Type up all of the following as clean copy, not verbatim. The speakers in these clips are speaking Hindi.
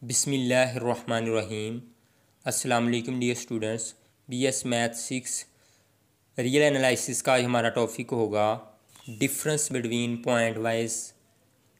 बिस्मिल्लाहिर्रहमानिर्रहीम। अस्सलाम वालेकुम dear students. BS math 6 real analysis का हमारा टॉपिक होगा difference between pointwise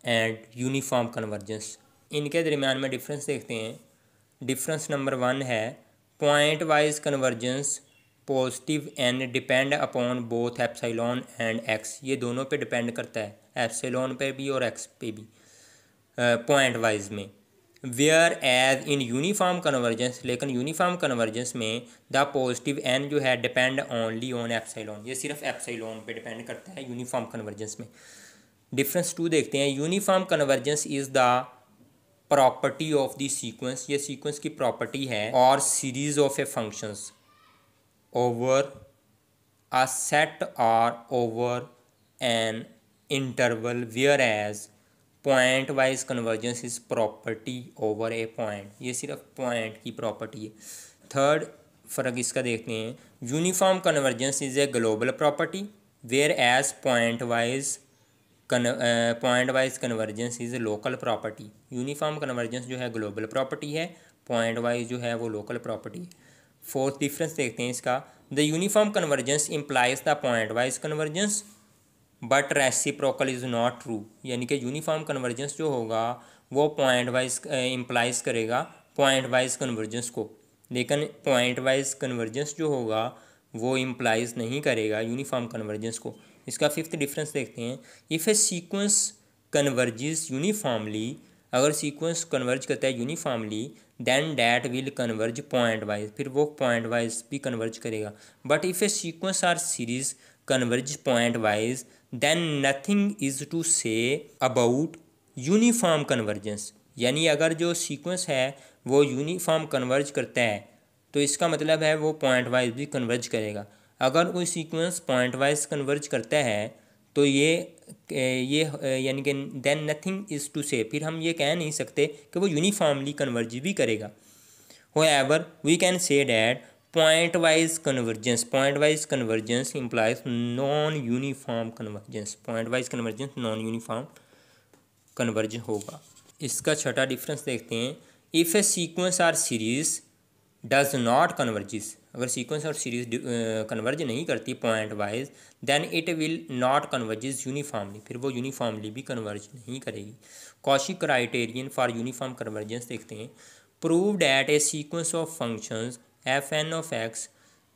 and uniform convergence. इनके दरमियान में डिफरेंस देखते हैं। डिफरेंस नंबर 1 है point wise convergence positive and depend upon both epsilon and x. ये दोनों पे डिपेंड करता है, एप्सिलॉन पे भी और एक्स पे भी पॉइंट वाइज में। Whereas in uniform convergence, लेकिन यूनिफॉर्म कन्वर्जेंस में द पॉजिटिव एन जो है डिपेंड ओनली ऑन एप्सिलॉन, ये सिर्फ एप्सिलॉन पे डिपेंड करता है यूनिफॉर्म कन्वर्जेंस में। डिफरेंस 2 देखते हैं। Uniform convergence is the property of the sequence, ये सीक्वेंस की प्रॉपर्टी है, और series of A functions over a set or over an interval, whereas point wise convergence is property over A point, ये सिर्फ पॉइंट की प्रॉपर्टी है। थर्ड फ़र्क इसका देखते हैं। Uniform convergence is a global property whereas point wise convergence is a local property. Uniform convergence जो है ग्लोबल प्रॉपर्टी है, पॉइंट वाइज जो है वो लोकल प्रॉपर्टी है। फोर्थ डिफरेंस देखते हैं इसका। The uniform convergence implies the point wise convergence but reciprocal is not true, यानी कि यूनिफॉर्म कन्वर्जेंस जो होगा वो पॉइंट वाइज इम्प्लाइज करेगा पॉइंट वाइज कन्वर्जेंस को, लेकिन पॉइंट वाइज कन्वर्जेंस जो होगा वो इम्प्लाइज नहीं करेगा यूनिफॉर्म कन्वर्जेंस को। इसका फिफ्थ डिफरेंस देखते हैं। If a sequence converges uniformly, अगर सीक्वेंस कन्वर्ज करता है uniformly, then that will converge pointwise, फिर वो पॉइंट वाइज भी कन्वर्ज करेगा। But if a sequence or series converge point wise, then nothing is to say about uniform convergence, यानी अगर जो सीक्वेंस है वो यूनिफॉर्म कन्वर्ज करता है तो इसका मतलब है वो पॉइंट वाइज भी कन्वर्ज करेगा। अगर कोई सीक्वेंस पॉइंट वाइज कन्वर्ज करता है तो ये यानी कि देन नथिंग इज़ टू से, फिर हम ये कह नहीं सकते कि वो यूनिफॉर्मली कन्वर्ज भी करेगा। However we can say that point wise convergence implies non uniform convergence, point wise convergence non uniform converge होगा। इसका छठा डिफरेंस देखते हैं। If a sequence or series does not converges, अगर सीक्वेंस और सीरीज कन्वर्ज नहीं करती point wise, then it will not converges uniformly, फिर वो यूनिफॉर्मली भी कन्वर्ज नहीं करेगी। Cauchy criterion for uniform convergence देखते हैं। Prove that a sequence of functions f N of x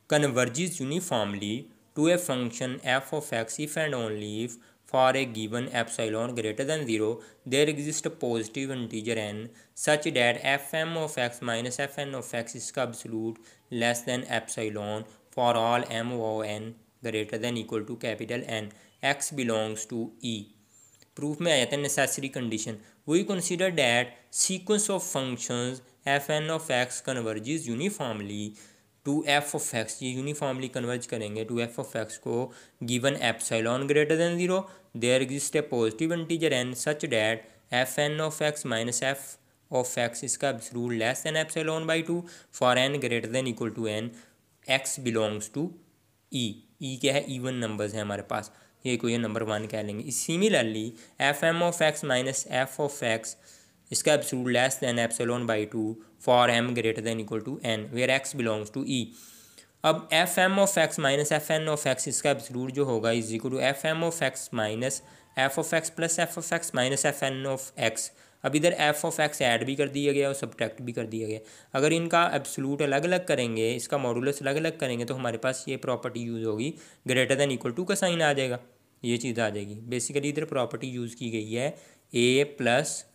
converges uniformly to a function f of x if and only if for a given epsilon greater than 0 there exists a positive integer n such that fm of x minus fn of x is absolute less than epsilon for all m o n greater than equal to capital N x belongs to E। Proof में आ जाता है necessary condition. We consider that sequence of functions f N of x converges uniformly to f of x, ये यूनिफॉर्मली कन्वर्ज करेंगे टू एफ ऑफ एक्स को given epsilon greater than 0 there exist a positive integer N such that f N of x minus f of x इसका absolute less than epsilon by 2 for n greater than equal to N X belongs to ई। ई क्या है? इवन नंबर्स हैं हमारे पास, ये कोई नंबर 1 कह लेंगे। Similarly f m of x minus f of x इसका absolute less than epsilon by 2 for m greater than equal to n where x belongs to E. अब f m of x minus f N of x इसका एब्सोल्यूट जो होगा is equal to f m of x minus f of x plus f of x minus f N of x. अब इधर एफ ऑफ एक्स ऐड भी कर दिया गया और सब्ट्रैक्ट भी कर दिया गया। अगर इनका एब्सोल्यूट अलग अलग करेंगे, इसका मॉडुलस अलग अलग करेंगे, तो हमारे पास ये प्रॉपर्टी यूज़ होगी, ग्रेटर देन इक्वल टू का साइन आ जाएगा, ये चीज़ आ जाएगी। बेसिकली इधर प्रॉपर्टी यूज़ की गई है ए प्लस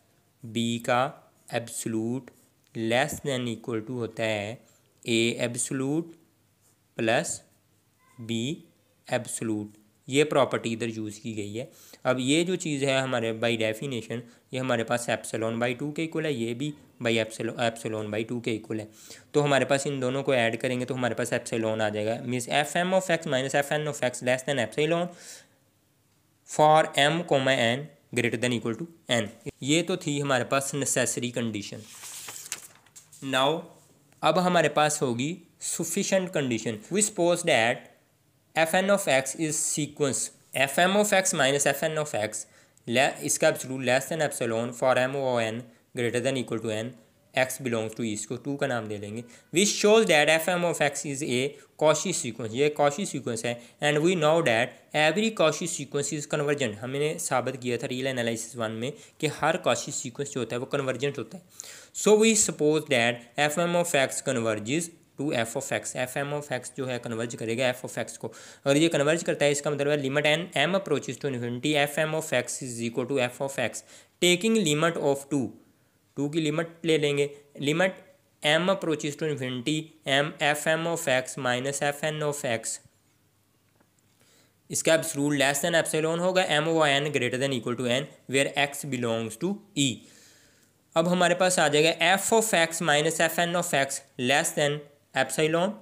बी का absolute less than equal to होता है a absolute plus b absolute, ये प्रॉपर्टी इधर यूज़ की गई है। अब ये जो चीज़ है हमारे बाय डेफिनेशन ये हमारे पास एप्सिलॉन बाई 2 के इक्वल है, ये भी बाई एप्सिलॉन बाई 2 के इक्वल है। तो हमारे पास इन दोनों को ऐड करेंगे तो हमारे पास एप्सिलॉन आ जाएगा। Means f m of x minus f N of x less than epsilon for m comma n greater than equal to n. ये तो थी हमारे पास नेसेसरी कंडीशन। नाउ अब हमारे पास होगी sufficient condition. We suppose that fn of x is sequence fm of x minus fn of x इसका absolute less than epsilon for m o n greater than equal to n x belongs to E, इसको 2 का नाम दे लेंगे। Which shows that f m of x is a Cauchy sequence, ये कॉशी सीक्वेंस है। And we know that every Cauchy sequence is convergent, हमने साबित किया था रियल एनालिसिस 1 में कि हर कॉशी सीक्वेंस जो होता है वो कन्वर्जेंट होता है। So we suppose that f m of x converges to f of x, f m of x जो है कन्वर्ज करेगा एफ ऑफ एक्स को। अगर ये कन्वर्ज करता है इसका मतलब है limit n m approaches to infinity f m of x is equal to f of x taking limit of 2 की लिमिट ले लेंगे, limit m approaches to infinity m f m of x minus f N of x, इसका एब्सोल्यूट लेस देन एप्सिलॉन होगा, m o n greater than equal to n where x belongs to E. अब हमारे पास आ जाएगा f of x minus f N of x less than epsilon,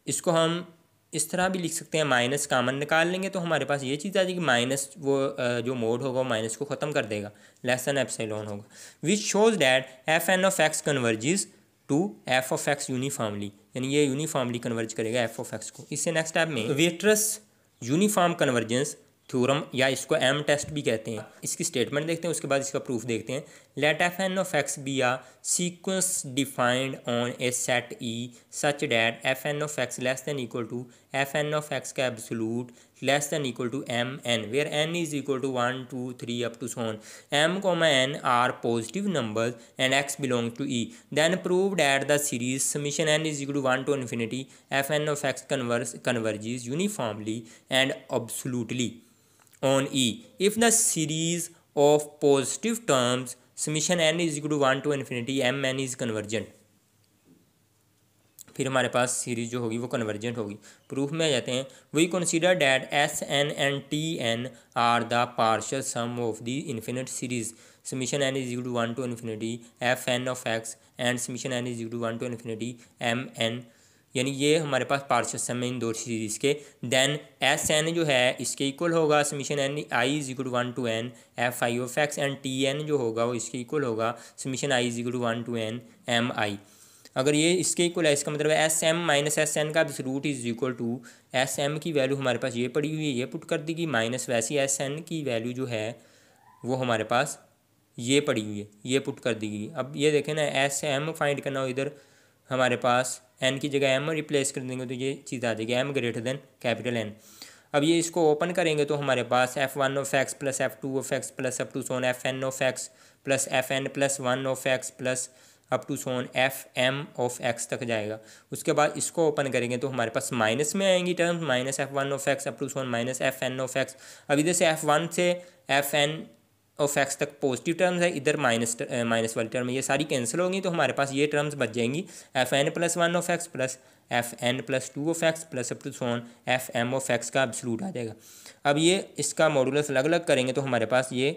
इसको हम इस तरह भी लिख सकते हैं, माइनस कामन निकाल लेंगे तो हमारे पास ये चीज़ आ जाएगी, माइनस वो जो मोड होगा वो माइनस को ख़त्म कर देगा, लेस देन एप्सिलॉन होगा। Which shows that f N of x converges to f of x uniformly, यानी ये यूनिफॉर्मली कन्वर्ज करेगा एफ ऑफ एक्स को। इससे नेक्स्ट स्टेप में वेट्रस यूनिफॉर्म कन्वर्जेंस थ्योरम या इसको एम टेस्ट भी कहते हैं, इसकी स्टेटमेंट देखते हैं, उसके बाद इसका प्रूफ देखते हैं। Let f N of x be a sequence defined on a set E such that f N of x less than equal to f N of x का absolute less than equal to m n where n is equal to 1 2 3 up to so on, m comma n are positive numbers and x belong to E, then prove that the series summation n is equal to 1 to infinity F N of x converges uniformly and absolutely on E if the series of positive terms summation n is equal to 1 to infinity m n is convergent। फिर हमारे पास सीरीज जो होगी वो कन्वर्जेंट होगी। प्रूफ में आ जाते हैं, we consider that s n and t n are the partial sum of the infinite series summation n is equal to 1 to infinity F N of x and summation n is equal to 1 to infinity m n, यानी ये हमारे पास पार्शियल सम है इन दो सीरीज़ के। देन एस एन जो है इसके इक्वल होगा summation n i is equal to 1 to n f i of x, and t n जो होगा वो इसके इक्वल होगा summation i is equal to 1 to n m i. अगर ये इसके इक्वल है इसका मतलब s M minus S N का root is equal to s m की वैल्यू हमारे पास ये पड़ी हुई है, ये पुट कर देगी, माइनस वैसी एस एन की वैल्यू जो है वो हमारे पास ये पड़ी हुई है, ये पुट कर देगी। अब ये देखें ना, एस एम फाइंड करना हो, इधर हमारे पास एन की जगह एम रिप्लेस कर देंगे तो ये चीज़ आ जाएगी m greater than capital n. अब ये इसको ओपन करेंगे तो हमारे पास f one of x plus f two of x plus up to so on f N of x plus f n plus 1 of x plus up to so on f m of x तक जाएगा। उसके बाद इसको ओपन करेंगे तो हमारे पास माइनस में आएंगी terms, minus f one of x up to so on minus f N of x. अब इधर से एफ वन से एफ एन ऑफ एक्स तक पॉजिटिव टर्म्स है, इधर माइनस वाली टर्म है, ये सारी कैंसिल होंगी तो हमारे पास ये टर्म्स बच जाएंगी, f n plus 1 of x plus f n plus 2 of x plus up to so on f m of x का एब्सोल्यूट आ जाएगा। अब ये इसका मॉडुलस अलग अलग करेंगे तो हमारे पास ये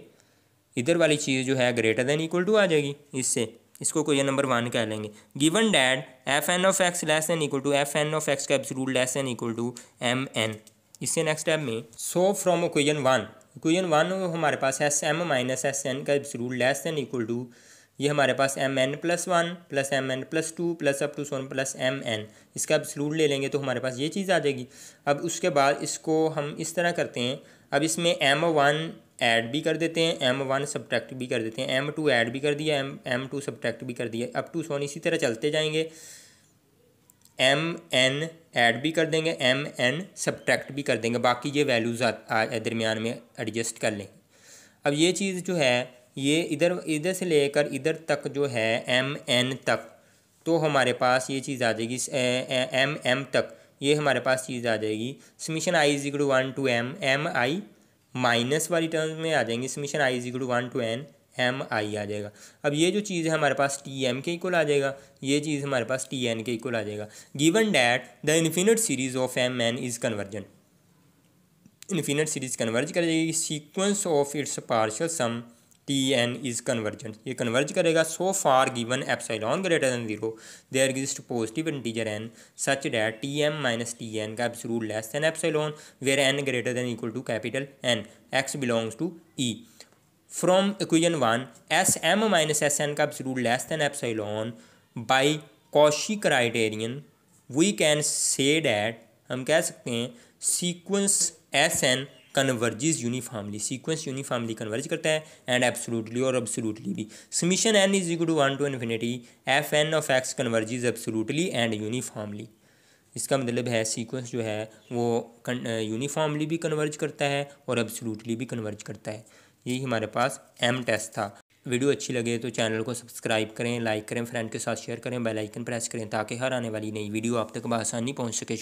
इधर वाली चीज़ जो है ग्रेटर देन इक्वल टू आ जाएगी, इससे इसको कोई नंबर 1 कह लेंगे। Given that f N of x less than equal to f N of x का absolute less than equal to m n. इससे नेक्स्ट स्टेप में सो फ्रॉम इक्वेशन 1 हमारे पास s M minus S N का absolute less than equal to ये हमारे पास m n plus 1 plus m n plus 2 plus up to so on plus m n, इसका एब्सोल्यूट ले लेंगे तो हमारे पास ये चीज़ आ जाएगी। अब उसके बाद इसको हम इस तरह करते हैं, अब इसमें m1 ऐड भी कर देते हैं, m1 सब्ट्रैक्ट भी कर देते हैं, m2 ऐड भी कर दिया, m2 सब्ट्रैक्ट भी कर दिया, अप टू सोन इसी तरह चलते जाएंगे, mn ऐड भी कर देंगे, mn सब्ट्रैक्ट भी कर देंगे, बाकी ये वैल्यूज़ दरमियान में एडजस्ट कर लेंगे। अब ये चीज़ जो है ये इधर से लेकर इधर तक जो है mn तक, तो हमारे पास ये चीज़ आ जाएगी mm तक, ये हमारे पास चीज़ आ जाएगी summation i is equal to 1 to m i minus वाली टर्म्स में आ जाएंगी, summation i is equal to 1 to n m i आ जाएगा। अब ये जो चीज़ है हमारे पास टी एम के इक्वल आ जाएगा, ये चीज़ हमारे पास टी एन के इक्वल आ जाएगा। Given that the infinite series of m n is convergent, infinite series converge कर जाएगी, sequence of its partial sum T N is convergent, ये कन्वर्ज करेगा। So for given epsilon greater than 0 there exist positive integer N such that T M minus T N का absolute less than epsilon where N greater than equal to capital N X belongs to E. From equation 1 S M minus S N का absolute less than epsilon by Cauchy criterion we can say that, हम कह सकते हैं sequence S N converges uniformly, sequence uniformly converge करता है, एंड एब्सोल्युटली और एब्सोल्युटली भी। Summation n is equal to 1 to infinity F N of X converges absolutely and uniformly. इसका मतलब है सीक्वेंस जो है वो यूनिफॉर्मली भी कन्वर्ज करता है और एब्सोल्युटली भी कन्वर्ज करता है। यही हमारे पास एम टेस्ट था। वीडियो अच्छी लगे तो चैनल को सब्सक्राइब करें, लाइक करें, फ्रेंड के साथ शेयर करें, बेल आइकन प्रेस करें ताकि हर आने वाली नई वीडियो आप तक बआसानी पहुंच सके।